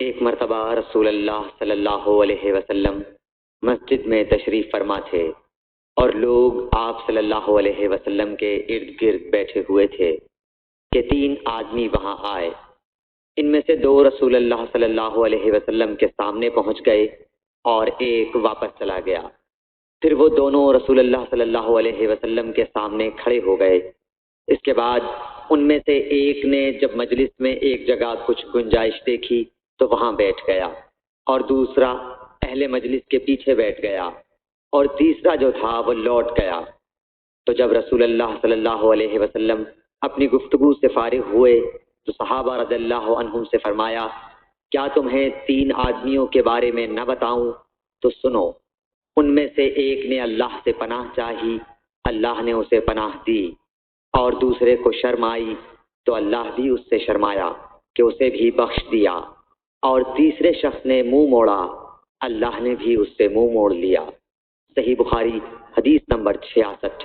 ایک مرتبہ رسول اللہ صلی اللہ علیہ وسلم مسجد میں تشریف فرما تھے اور لوگ آپ صلی اللہ علیہ وسلم کے ارد گرد بیٹھے ہوئے تھے کہ 3 آدمی وہاں آئے۔ ان میں سے 2 رسول اللہ صلی اللہ علیہ وسلم کے سامنے پہنچ گئے اور ایک واپس چلا گیا۔ پھر وہ دونوں رسول اللہ صلی اللہ علیہ وسلم کے سامنے کھڑے ہو گئے۔ اس کے بعد ان میں سے ایک نے جب مجلس میں ایک جگہ کچھ گنجائش دیکھی تو وہاں بیٹھ گیا، اور دوسرا اہل مجلس کے پیچھے بیٹھ گیا، اور تیسرا جو تھا وہ لوٹ گیا۔ تو جب رسول اللہ صلی اللہ علیہ وسلم اپنی گفتگو سے فارغ ہوئے تو صحابہ رضی اللہ عنہم سے فرمایا، کیا تمہیں 3 آدمیوں کے بارے میں نہ بتاؤں؟ تو سنو۔ ان میں سے ایک نے اللہ سے پناہ چاہی، اللہ نے اسے پناہ دی، اور دوسرے کو شرم آئی تو اللہ بھی اس سے شرمایا کہ اسے بھی بخش دیا، اور تیسرے شخص نے منہ موڑا، اللہ نے بھی اس سے منہ موڑ لیا۔ صحیح بخاری حدیث نمبر 66۔